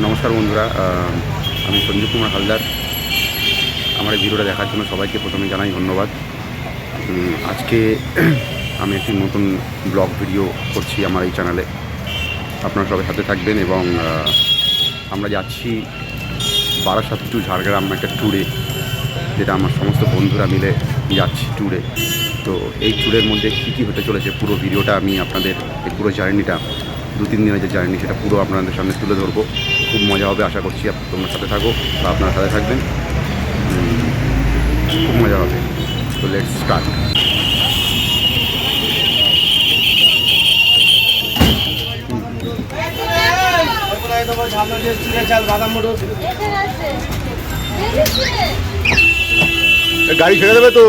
নমস্কার বন্ধুরা, আমি সঞ্জীব কুমার হালদার। আমার এই ভিডিওটা দেখার জন্য সবাইকে প্রথমে জানাই ধন্যবাদ। আজকে আমি একটি নতুন ব্লগ ভিডিও করছি আমার এই চ্যানেলে। আপনারা সবাই সাথে থাকবেন এবং আমরা যাচ্ছি বারাসাত টু ঝাড়গ্রাম একটা ট্যুরে, যেটা আমার সমস্ত বন্ধুরা মিলে যাচ্ছি ট্যুরে। তো এই ট্যুরের মধ্যে কী কী হতে চলেছে পুরো ভিডিওটা আমি আপনাদের এই পুরো জার্নিটা 2-3 দিনের যে জার্নি সেটা পুরো আপনাদের সামনে তুলে ধরবো। খুব মজা হবে, আশা করছি তোমরা সাথে থাকো বা আপনারা সাথে থাকবেন, খুব মজা হবে। তো লেটস স্টার্ট। গাড়ি ছেড়ে দেবে তো,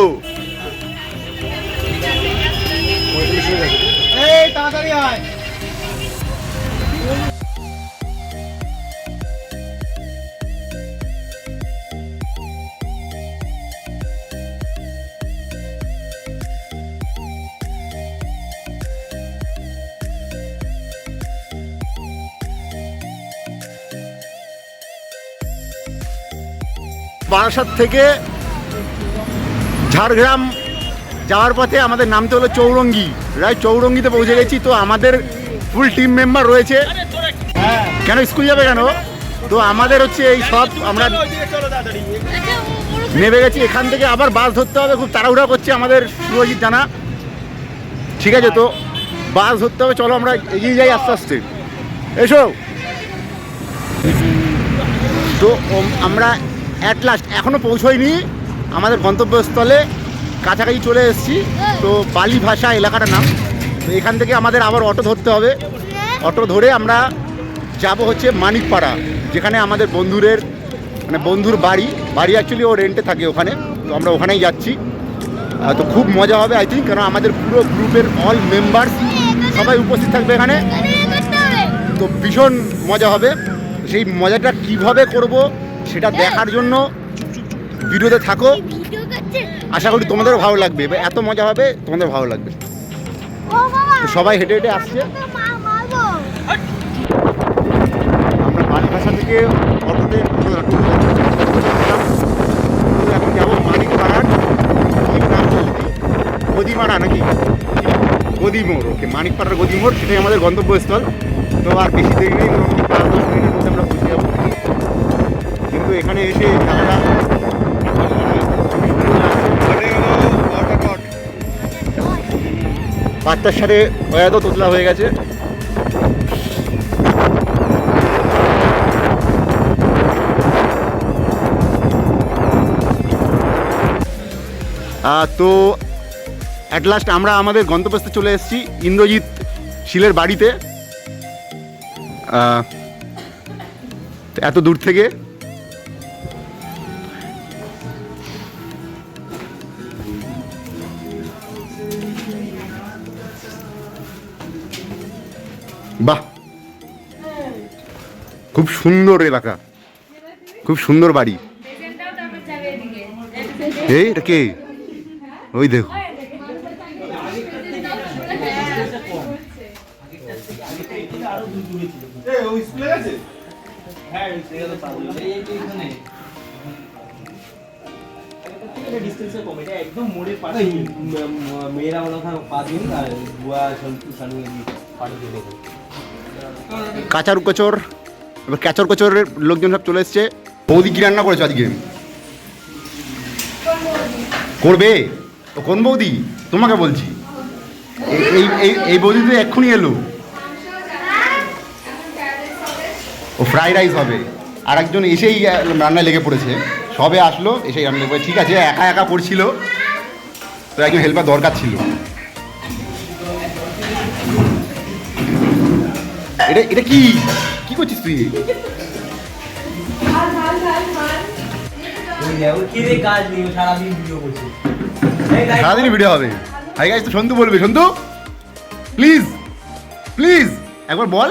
তাড়াতাড়ি আয়। বারাসাত থেকে ঝাড়গ্রাম যাওয়ার পথে আমাদের নামতে হলো চৌরঙ্গি। রাইট, চৌরঙ্গিতে পৌঁছে গেছি। তো আমাদের ফুল টিম মেম্বার রয়েছে। কেন স্কুল যাবে কেন? তো আমাদের হচ্ছে এই সব আমরা নেমে গেছি। এখান থেকে আবার বাস ধরতে হবে, খুব তাড়াহুড়া করছে আমাদের সুরজিৎ জানা। ঠিক আছে, তো বাস ধরতে হবে। চলো আমরা এগিয়ে যাই আস্তে আস্তে। এসো। তো আমরা অ্যাট লাস্ট এখনও পৌঁছোইনি আমাদের গন্তব্যস্থলে, কাছাকাছি চলে এসেছি। তো বালি ভাষা এলাকাটার নাম। তো এখান থেকে আমাদের আবার অটো ধরতে হবে। অটো ধরে আমরা যাব হচ্ছে মানিকপাড়া, যেখানে আমাদের বন্ধুর বাড়ি অ্যাকচুয়ালি ও রেন্টে থাকে ওখানে। তো আমরা ওখানেই যাচ্ছি। তো খুব মজা হবে আই থিঙ্ক, কারণ আমাদের পুরো গ্রুপের অল মেম্বার্স সবাই উপস্থিত থাকবে এখানে। তো ভীষণ মজা হবে। সেই মজাটা কিভাবে করব সেটা দেখার জন্য ভিডিওতে থাকো। আশা করি তোমাদেরও ভালো লাগবে, এত মজা হবে, তোমাদের ভালো লাগবে। তো সবাই হেঁটে হেঁটে আসছে। আমরা বালিভাষা থেকে অটোতে এখন যাবো মানিকপাড়ার গদিমারা নাকি গদিমোড়। ওকে, মানিকপাড়ার গদিমোড়, সেটাই আমাদের গন্তব্যস্থল। তো আর বেশি দেরি নেই, 5-10 মিনিটের মধ্যে আমরা পৌঁছে যাবো। কিন্তু এখানে এসে জায়গাটা 5টার সাথে এত তোতলা হয়ে গেছে। তো অ্যাট লাস্ট আমরা আমাদের গন্তব্যস্থলে চলে এসেছি, ইন্দ্রজিৎ শীলের বাড়িতে। এত দূর থেকে বাহ, খুব সুন্দর এলাকা, খুব সুন্দর বাড়ি। এই এটা কে? ওই দেখো, কাচার কচর, এবার ক্যাচর কচরের লোকজন সব চলে এসছে। বৌদি কি রান্না করেছো আজকে? করবে ও? কোন বৌদি? তোমাকে বলছি, এই বৌদি তো এক্ষুনি এলো। ও ফ্রাইড রাইস হবে। আর একজন এসেই রান্নায় লেগে পড়েছে, সবে আসলো, এসেই রান্না লেগে। ঠিক আছে, একা একা করছিল, তো একজন হেল্পার দরকার ছিল। এটা কি কি করছিস তুই? সারাদিনই ভিডিও হবে। হাই গাইস, তো সন্তু বলবে। সন্তু প্লিজ প্লিজ একবার বল,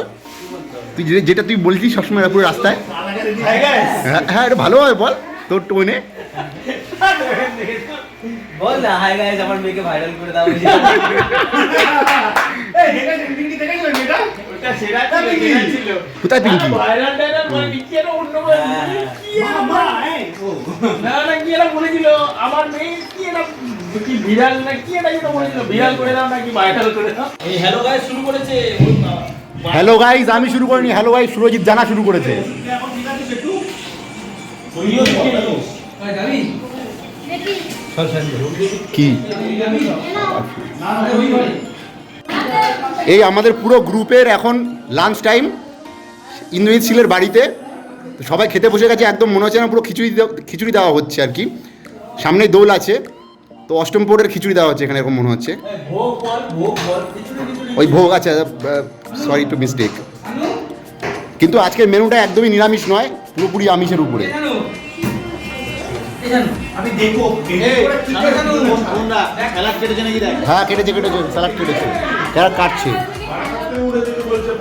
তুই যেটা তুই বলছিস সবসময় পুরো রাস্তায়। হ্যাঁ, এটা ভালো হবে, বল তোর টোনে। বল না, হাই গাইস, আমার মেয়েকে ভাইরাল করে দাও। কোথায় পিঙ্কি? বলেনি, কি একটা অন্য বলেনি। কি না কি একটা বলেছিল, আমার মেয়ে কি একটা কি বিড়াল না কি একটা যেটা বলেছিল, বিড়াল করে দাও নাকি ভাইরাল করে দাও। এই হ্যালো গাইস শুরু করেছে। হ্যালো গাইজ, আমি শুরু করিনি, হ্যালো গাইজ সুরজিৎ জানা শুরু করেছে। কি এই আমাদের পুরো গ্রুপের এখন লাঞ্চ টাইম ইন্দ্রজিৎ সিলের বাড়িতে। তো সবাই খেতে বসে গেছে, একদম মনে হচ্ছে না পুরো খিচুড়ি দেওয়া হচ্ছে আর কি। সামনেই দোল আছে, তো অষ্টম প্রহরের খিচুড়ি দেওয়া হচ্ছে এখানে, এরকম মনে হচ্ছে। ওই ভোগ আছে, সরি টু মিস্টেক। কিন্তু আজকের মেনুটা একদমই নিরামিষ নয়, পুরোপুরি আমিষের উপরে। আমি দেখো স্যালাড কেটেছে নাকি দেখ। হ্যাঁ কেটেছে, স্যালাড কেটেছে, স্যালাড কাটছে।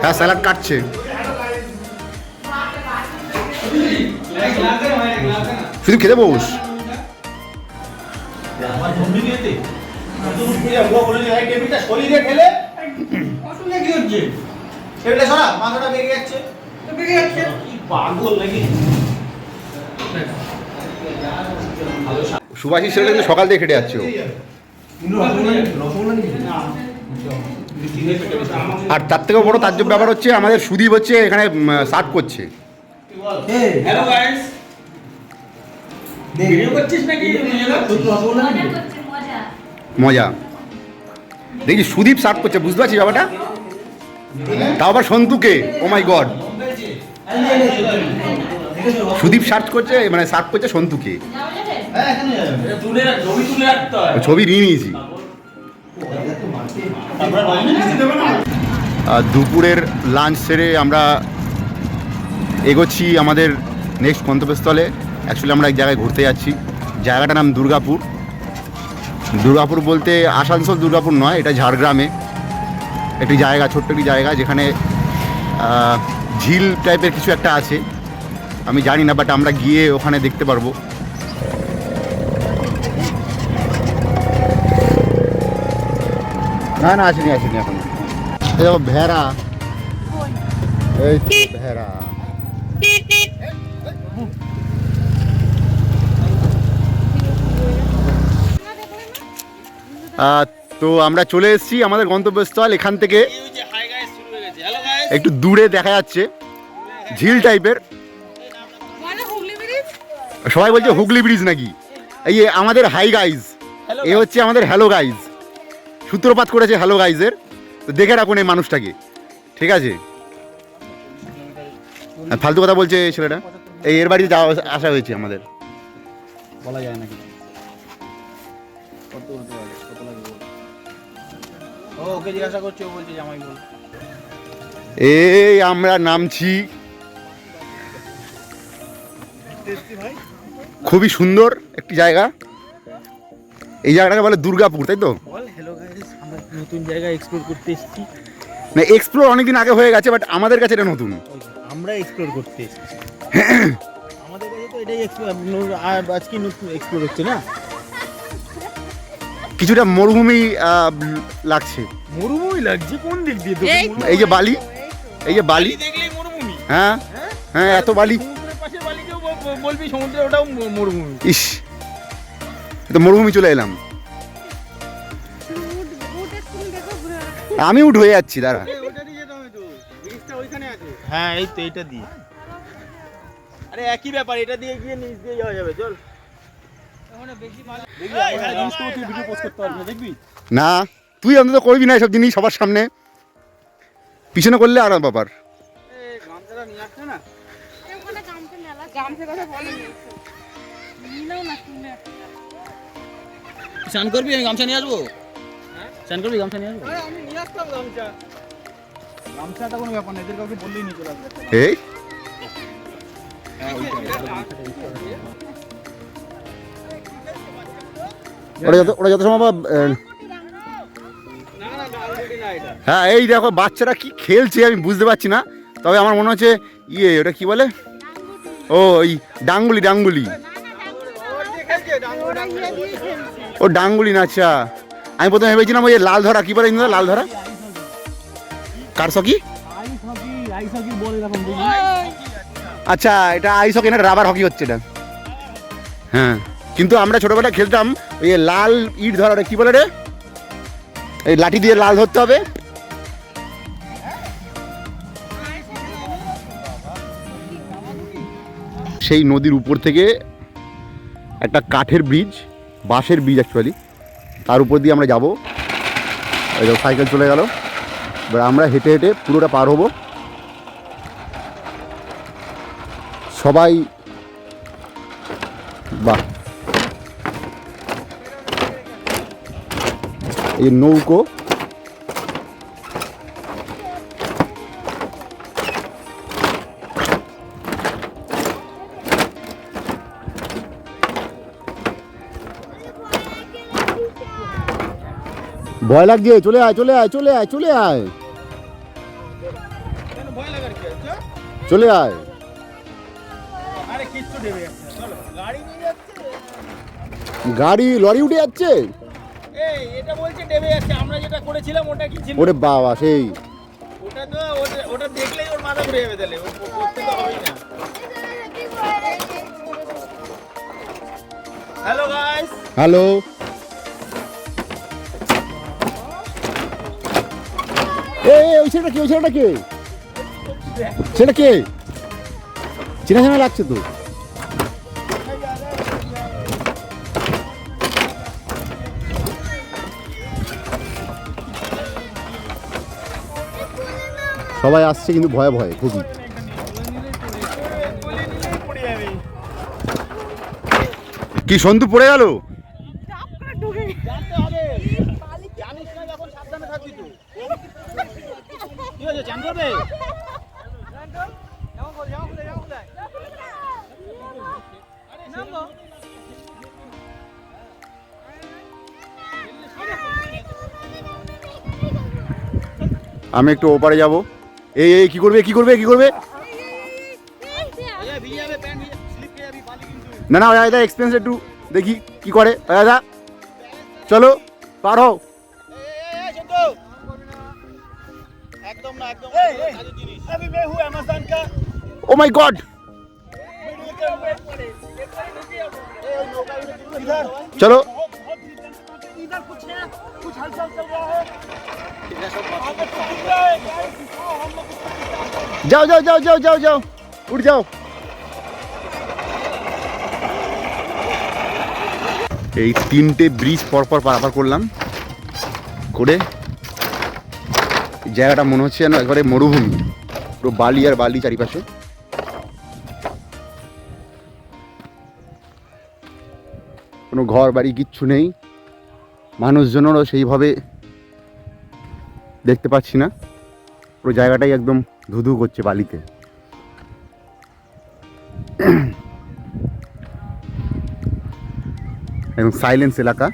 হ্যাঁ স্যালাড কাটছে। শুধু খেতে বস। আমার বন্ধু দিয়েছে তো পুরো বুয়া বলে এই টেবিলটা শরীরে ঠেলে অসুবিধা কি হচ্ছে? টেবিলটা সরা, মাথাটা বেরিয়ে যাচ্ছে। তো বেরিয়ে যাচ্ছে কি পাগল নাকি? সুভাষিস ছেলেটা কিন্তু সকাল থেকে খেটে যাচ্ছে ও। আর তার থেকেও বড় তাজ্জব ব্যাপার হচ্ছে আমাদের সুদীপ হচ্ছে এখানে সার্ভ করছে। হ্যালো গাইস, ভিডিও করছিস নাকি? মজা দেখি সুদীপ সার্ভ করছে, বুঝতে পারছিস ব্যাপারটা? তাও আবার সন্তুকে, ও মাই গড। সুদীপ সার্চ করছে, মানে সার্ভ করছে সন্তুকে। এটা তুলে ছবি তুলে রাখতে হয়। ছবি নিয়ে নিয়েছি। দুপুরের লাঞ্চ সেরে আমরা এগোচ্ছি আমাদের নেক্সট গন্তব্যস্থলে। অ্যাকচুয়ালি আমরা এক জায়গায় ঘুরতে যাচ্ছি, জায়গাটার নাম দুর্গাপুর। দুর্গাপুর বলতে আসানসোল দুর্গাপুর নয়, এটা ঝাড়গ্রামে একটি জায়গা, ছোট্ট একটি জায়গা, যেখানে ঝিল টাইপের কিছু একটা আছে, আমি জানি না, বাট আমরা গিয়ে ওখানে দেখতে পারবো। না আসেনি এখন। এই দেখো ভেড়া, এই তো ভেড়া। তো আমরা চলে এসেছি আমাদের গন্তব্যস্থল। এখান থেকে হাই গাইস শুরু হয়ে গেছে। হ্যালো গাইস, একটু দূরে দেখা যাচ্ছে ঝিল টাইপের। সবাই বলছে হুগলি ব্রিজ নাকি। এই আমাদের হাই গাইজ, এ হচ্ছে আমাদের হ্যালো গাইজ। সূত্রপাত করেছে হ্যালো গাইজের। তো দেখে রাখুন এই মানুষটাকে, ঠিক আছে? ফালতু কথা বলছে এই ছেলেটা। এর বাড়িতে যাওয়া আসা হয়েছে আমাদের। বলা যায় নাকি? ও ওকে জিজ্ঞাসা করছে, ও বলছে জামাই বল। এই আমরা নামছি, খুবই সুন্দর একটি জায়গা। এই জায়গাটাকে বলে দুর্গাপুর, তাই তো? বল হ্যালো গাইস, আমরা নতুন জায়গা এক্সপ্লোর করতে এসেছি। না, এক্সপ্লোর অনেকদিন আগে হয়ে গেছে, বাট আমাদের কাছে এটা নতুন। আমরা এক্সপ্লোর করতে এসেছি। আমাদের কাছে তো এটাই আজকে নতুন এক্সপ্লোর হচ্ছে না। কিছুটা মরুভূমি লাগছে। মরুভূমি লাগছে কোন দিক দিয়ে? তো এই যে বালি, এই যে বালি, দেখলেই মরুভূমি। হ্যাঁ হ্যাঁ এত বালি। সমুদ্রের পাশে বালি, কেউ বলবি সমুদ্রে, ওটাও মরুভূমি। ইস, তো মরুভূমি চলে এলাম। আমি উঠ হয়ে যাচ্ছি, দাঁড়া। ওটা দিয়ে যেতে হবে তো, ব্রিজটা ওইখানে আছে। হ্যাঁ এই তো এইটা দিয়ে। আরে একই ব্যাপার, এটা দিয়ে গিয়ে নিচ দিয়ে যাওয়া যাবে। চল দেখবি, এখানে জিনিসগুলো তুই ভিডিও পোস্ট করতে পারবি না, দেখবি? না, তুই অন্তত করবি না এসব জিনিস সবার সামনে, পিছনে করলে আর ব্যাপার। গামছাটা নিয়ে আসছে না। চান করবি? আমি গামছা নিয়ে আসবো। চান করবি? গামছা নিয়ে আসবো। আমি নিয়ে আসতাম গামছা। গামছাটা কোনো ব্যাপার না, এদের কাউকে বললেই নিয়ে চলে আসবে। এই ওরা যত সময় হ্যাঁ, এই দেখো বাচ্চারা কি খেলছে আমি বুঝতে পারছি না, তবে আমার মনে হচ্ছে ওটা কি বলে, ও ওই ডাঙ্গুলি। ও ডাঙ্গুলি না, আচ্ছা। আমি প্রথমে ভেবেছিলাম ওই লাল ধরা, কি বলে লাল ধরা, কার সকি? আচ্ছা, এটা আইস হকি না রাবার হকি হচ্ছে এটা? হ্যাঁ, কিন্তু আমরা ছোটবেলায় খেলতাম ওই লাল ইট ধরা, ওটা কি বলে রে? এই লাঠি দিয়ে লাল ধরতে হবে। সেই নদীর উপর থেকে একটা কাঠের ব্রিজ, বাঁশের ব্রিজ অ্যাকচুয়ালি, তার উপর দিয়ে আমরা যাব। এই দেখো সাইকেল চলে গেল, এবার আমরা হেঁটে হেঁটে পুরোটা পার হব। সবাই বাহ, এই নৌকো, ভয় লাগছে, চলে আয় চলে আয় চলে আয় চলে আয় কেন ভয় লাগার কি আছে? চলে আয়। আরে কিচ্ছু দেবে একটা, চলো গাড়ি নিয়ে যাচ্ছে। গাড়ি লরি উঠে যাচ্ছে। এই এটা বলছে ডেবে যাচ্ছে, আমরা যেটা করেছিলাম ওটা কি ছিল? ওরে বাবা, সেই ওটা তো ওটা দেখলেই ওর মাথা ঘুরে যাবে, তাহলে ও করতে তো হবেই না। Hello guys, hello. ওই ছেলেটা কে? ওই ছেলেটা কে? সেটা কে? চেনা চেনা লাগছে তো। সবাই আসছে কিন্তু ভয়ে ভয়ে খুবই। কি সন্ধু পড়ে গেল? জানতে হবে, জানিস না যখন সাবধানে থাকবি তুই। কি হয়েছে, চান করবে? আমি একটু ওপারে যাব। এই কি করবে কি করবে কি করবে? ভিজে যাবে, প্যান্ট ভিজে, স্লিপ খেয়ে যাবি, বালি কিন্তু। না না, দাদা এক্সপিরিয়েন্স একটু দেখি কি করে। দাদা চলো পার হও। চন্দু, একদম না, একদম কাজের জিনিস। আমি मैं हूं अमेज़न का। ও মাই গড, इधर চলো इधर कुछ है, कुछ हलचल चल रहा है। आगे कुछ दिख रहा है, गाइस दिखाओ, हम लोग उसको दिखाते हैं। যাও যাও যাও যাও যাও যাও, উঠ যাও। এই 3টে ব্রিজ পরপর পারাপার করলাম করে এই জায়গাটা মনে হচ্ছে যেন একবারে মরুভূমি, পুরো বালি আর বালি চারিপাশে। কোনো ঘর বাড়ি কিচ্ছু নেই, মানুষজনেরও সেইভাবে দেখতে পাচ্ছি না। পুরো জায়গাটাই একদম ধুধু করছে বালিতে। একদম সাইলেন্স এলাকা।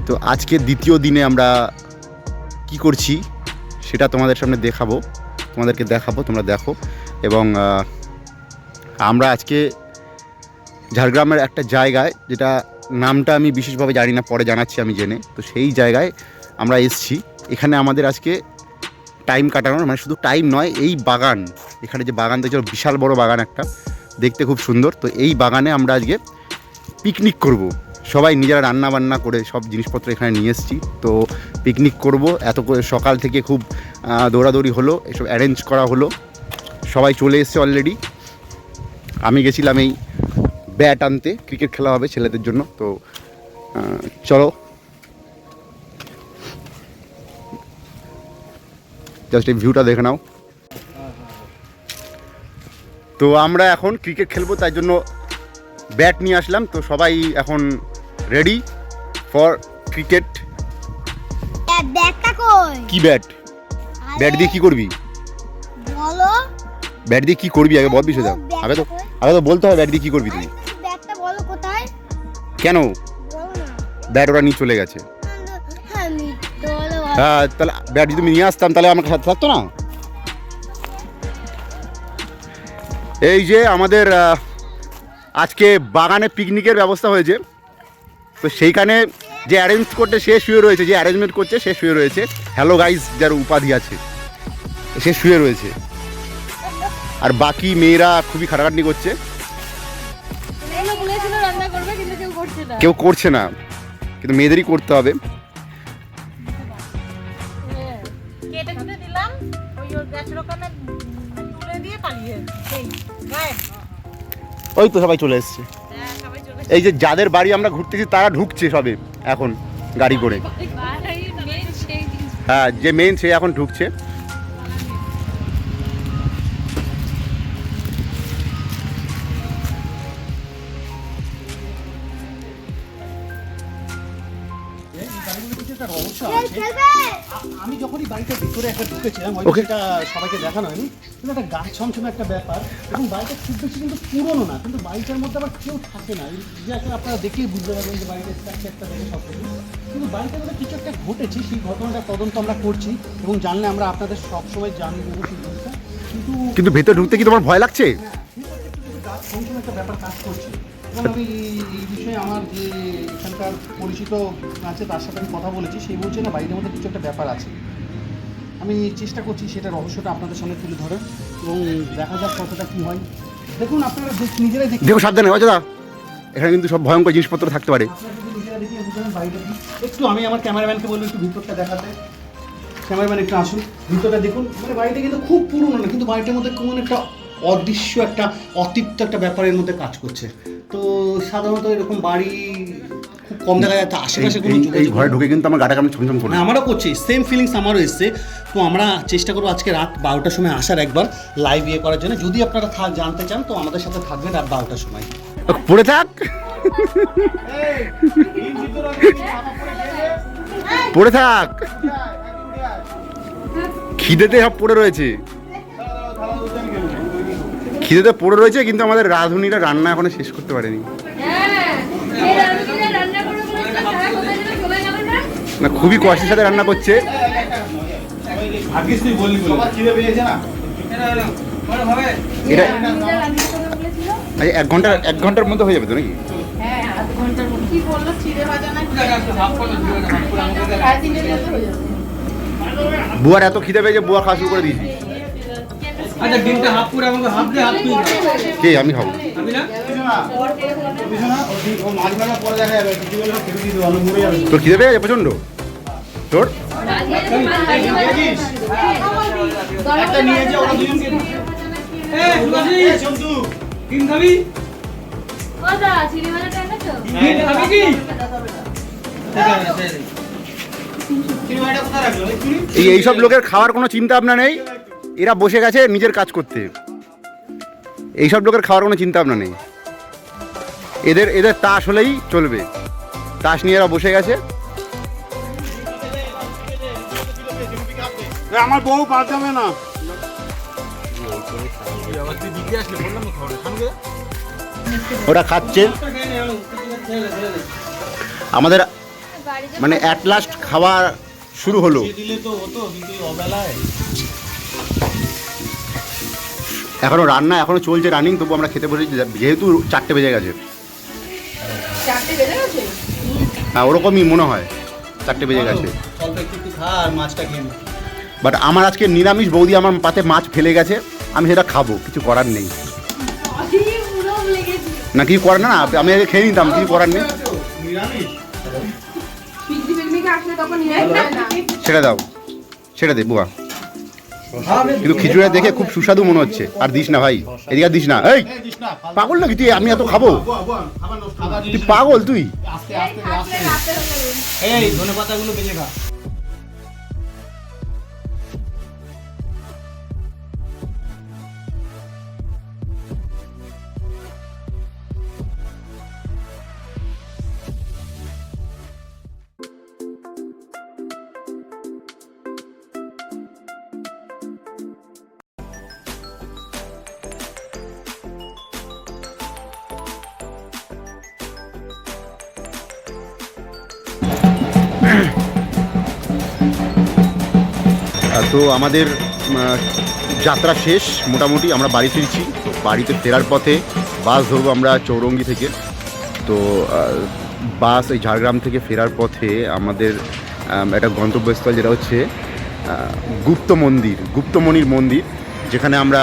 তো আজকে দ্বিতীয় দিনে আমরা কি করছি সেটা তোমাদের সামনে তোমাদেরকে দেখাবো, তোমরা দেখো। এবং আমরা আজকে ঝাড়গ্রামের একটা জায়গায়, যেটা নামটা আমি বিশেষভাবে জানি না, পরে জানাচ্ছি আমি জেনে। তো সেই জায়গায় আমরা এসেছি। এখানে আমাদের আজকে টাইম কাটানোর, মানে শুধু টাইম নয়, এই বাগান, এখানে যে বাগান দেখছো বিশাল বড় বাগান একটা, দেখতে খুব সুন্দর। তো এই বাগানে আমরা আজকে পিকনিক করব। সবাই নিজেরা রান্না বান্না করে সব জিনিসপত্র এখানে নিয়ে এসেছি। তো পিকনিক করব। এত করে সকাল থেকে খুব দৌড়াদৌড়ি হলো, এসব অ্যারেঞ্জ করা হলো, সবাই চলে এসছে অলরেডি। আমি গেছিলাম এই ব্যাট আনতে, ক্রিকেট খেলা হবে ছেলেদের জন্য। তো চলো জাস্ট এই ভিউটা দেখে নাও। তো আমরা এখন ক্রিকেট খেলবো, তাই জন্য ব্যাট নিয়ে আসলাম। তো সবাই এখন রেডি ফর ক্রিকেট। কি ব্যাট? ব্যাট দিয়ে কি করবি? বলো। ব্যাট দিয়ে কি করবি আগে বল বিষয়। আগে তো বলতে হবে ব্যাট দিয়ে কি করবি তুই। ব্যাটটা বলো কোথায়? কেন? বলো না। ব্যাট ওরা নিয়ে চলে গেছে। আমি বলো। হ্যাঁ, তাহলে ব্যাট যদি নিয়ে আসতাম তাহলে আমার সাথে থাকতো না। এই যে আমাদের আজকে বাগানে পিকনিকের ব্যবস্থা হয়েছে। তো সেইখানে যে অ্যারেঞ্জ করতে সে শুয়ে রয়েছে, যে অ্যারেঞ্জমেন্ট করছে সে শুয়ে রয়েছে। হ্যালো গাইস যার উপাধি আছে সে শুয়ে রয়েছে। আর বাকি মেয়েরা খুবই খাটাখাটনি করছে। কেউ করছে না, কিন্তু মেয়েদেরই করতে হবে। কেটে কুটে দিলাম, ওই গ্যাসের ওখানে তুলে দিয়ে পালিয়ে ওই তো সবাই চলে এসছে। সবাই চলে এই যে যাদের বাড়ি আমরা ঘুরতেছি তারা ঢুকছে সবে এখন গাড়ি করে। হ্যাঁ, যে মেন সে এখন ঢুকছে। আমি যখনই বাড়িটার ভিতরে একটা ঢুকেছিলাম, Okay. সেটা সবাইকে দেখানো হয়নি, কিন্তু একটা গাছ ছমছমে একটা ব্যাপার। এবং বাড়িটা খুব বেশি কিন্তু পুরনো না, কিন্তু বাড়িটার মধ্যে আবার কেউ থাকে না। এই যে আপনারা দেখেই বুঝতে পারবেন যে বাড়িটা একটা দেখে সব কিছু, কিন্তু বাড়িটার মধ্যে কিছু একটা ঘটেছে। সেই ঘটনাটা তদন্ত আমরা করছি এবং জানলে আমরা আপনাদের সবসময় জানিয়ে দেবো সেই জিনিসটা। কিন্তু ভেতরে ঢুকতে কি তোমার ভয় লাগছে? গাছ ছমছমে একটা ব্যাপার কাজ করছে। এবং আমি এই বিষয়ে আমার যে এখানকার পরিচিত আছে তার সাথে আমি কথা বলেছি, সেই বলছে না বাড়ির মধ্যে কিছু একটা ব্যাপার আছে। আমি চেষ্টা করছি সেটা রহস্যটা আপনাদের সামনে তুলে ধরে, এবং দেখা যাক কতটা কী হয়। দেখুন আপনারা নিজেরাই দেখুন। দেখো সাবধানে অযোধ্যা, এখানে কিন্তু সব ভয়ঙ্কর জিনিসপত্র থাকতে পারে। আপনারা যদি নিজেরা দেখে বুঝলেন বাড়িটা কি। একটু আমি আমার ক্যামেরাম্যানকে বলবো একটু ভিতরটা দেখাতে। ক্যামেরাম্যান একটু আসুন, ভিতরটা দেখুন। মানে বাড়িটা কিন্তু খুব পুরনো না, কিন্তু বাড়িটার মধ্যে কেমন একটা অদৃশ্য একটা অতৃপ্ত একটা ব্যাপারের মধ্যে কাজ করছে। তো সাধারণত এরকম বাড়ি খুব কম দেখা যায়। তো আশেপাশে কোনো এই ঘরে ঢুকে কিন্তু আমার গাটা কেমন ছমছম করে। হ্যাঁ, আমারও করছি, সেম ফিলিংস আমারও এসছে। তো আমরা চেষ্টা করবো আজকে রাত 12টার সময় আসার একবার লাইভ করার জন্য। যদি আপনারা জানতে চান তো আমাদের সাথে থাকবেন রাত 12টার সময়। পড়ে থাক, পড়ে থাক, খিদেতে সব পড়ে রয়েছে, খিদেতে পড়ে রয়েছে। কিন্তু আমাদের রাঁধুনিরা রান্না এখনো শেষ করতে পারেনি। না, খুবই কষ্টের সাথে রান্না করছে। এটা এক ঘন্টার মধ্যে হয়ে যাবে তো নাকি? বুয়ার এত খিদে পেয়েছে, বুয়া খাওয়া শুরু করে দিয়েছি। আচ্ছা ডিমটা হাফ করে আমাকে হাফ দে, হাফ তুই কে? আমি খাবো। আমি না তোর খিদে পেয়ে যাবে প্রচন্ড? তোর ডিম খাবি? ডিম খাবি কি? এইসব লোকের খাওয়ার কোনো চিন্তা ভাবনা নেই, এরা বসে গেছে নিজের কাজ করতে। এইসব লোকের খাওয়ার কোনো চিন্তা ভাবনা নেই, এদের তাস হলেই চলবে। তাস নিয়ে এরা বসে গেছে। আমার বউ বাদ যাবে না। ওরা খাচ্ছে। মানে অ্যাট লাস্ট খাওয়া শুরু হলো। দিলে তো হতো, কিন্তু অবেলায় এখনো রান্না এখনো চলছে রানিং, তবু আমরা খেতে বসেছি যেহেতু 4টে বেজে গেছে। 4টে বেজে গেছে? হ্যাঁ ওরকমই মনে হয়, 4টে বেজে গেছে। অল্প একটু খা আর মাছটা খেয়ে নে। বাট আমার আজকে নিরামিষ, বৌদি আমার পাতে মাছ ফেলে গেছে, আমি সেটা খাবো, কিছু করার নেই। না কিছু করার না, আমি আগে খেয়ে নিতাম, কিছু করার নেই। নিরামিষ সেটা দাও, সেটা দে বুয়া। কিন্তু খিচুড়ি দেখে খুব সুস্বাদু মনে হচ্ছে। আর দিস না ভাই, এদিকে আর দিস না। এই পাগল নাকি তুই? আমি এত খাবো? তুই পাগল তুই? আস্তে আস্তে আস্তে। এই ধনে পাতাগুলো বেঁচে খা। তো আমাদের যাত্রা শেষ মোটামুটি, আমরা বাড়ি ফিরছি। তো বাড়িতে ফেরার পথে বাস ধরবো আমরা চৌরঙ্গি থেকে। তো বাস এই ঝাড়গ্রাম থেকে ফেরার পথে আমাদের একটা গন্তব্যস্থল, যেটা হচ্ছে গুপ্তমণির মন্দির, যেখানে আমরা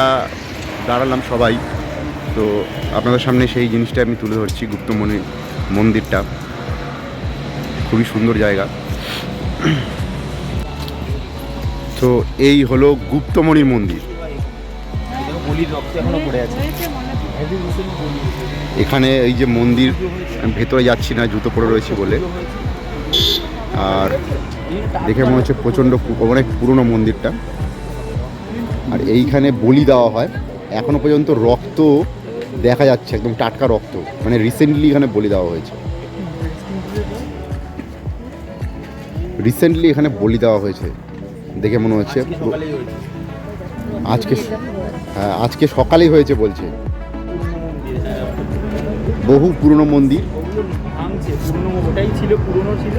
দাঁড়ালাম সবাই। তো আপনাদের সামনে সেই জিনিসটা আমি তুলে ধরছি। গুপ্তমণির মন্দিরটা খুবই সুন্দর জায়গা। তো এই হলো গুপ্তমণির মন্দির। বলির রক্ত এখনো পড়ে আছে। এখানে এই যে মন্দির, আমি ভেতরে যাচ্ছি না জুতো পরে রয়েছে বলে। আর দেখে মনে হচ্ছে প্রচণ্ড অনেক পুরনো মন্দিরটা। আর এইখানে বলি দেওয়া হয়, এখনো পর্যন্ত রক্ত দেখা যাচ্ছে, একদম টাটকা রক্ত, মানে রিসেন্টলি এখানে বলি দেওয়া হয়েছে। দেখে মনে হচ্ছে আজকে সকালেই হয়েছে বলছে। বহু পুরনো মন্দির। ভাঙছে, পুরনো ওটাই ছিল, পুরনো ছিল,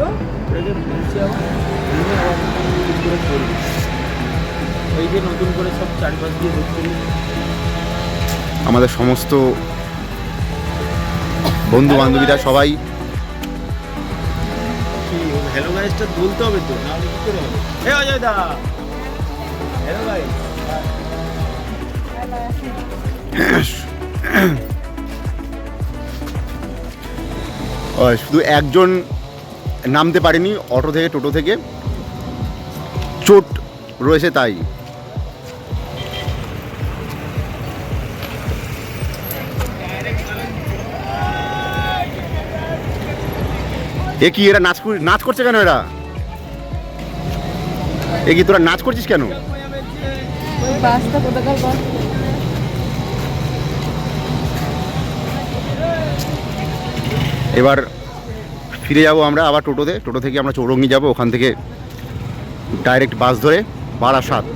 ওটাকে ভেঙেছে আবার, ভেঙে আবার নতুন করে করবে। ওই যে নতুন করে সব চারপাশ দিয়ে দেখতে আমাদের সমস্ত বন্ধু বান্ধবীরা সবাই। হ্যালো গাইসটা বলতে হবে তো, না হলে কি করে হবে? এই অজয় দা, হ্যালো গাইস। শুধু একজন নামতে পারেনি অটো থেকে, টোটো থেকে, চোট রয়েছে তাই। এ কি এরা নাচ করছে কেন? এরা এ কি তোরা নাচ করছিস কেন? এবার ফিরে যাব আমরা আবার টোটো থেকে আমরা চৌরঙ্গি যাব, ওখান থেকে ডাইরেক্ট বাস ধরে বারাসাত।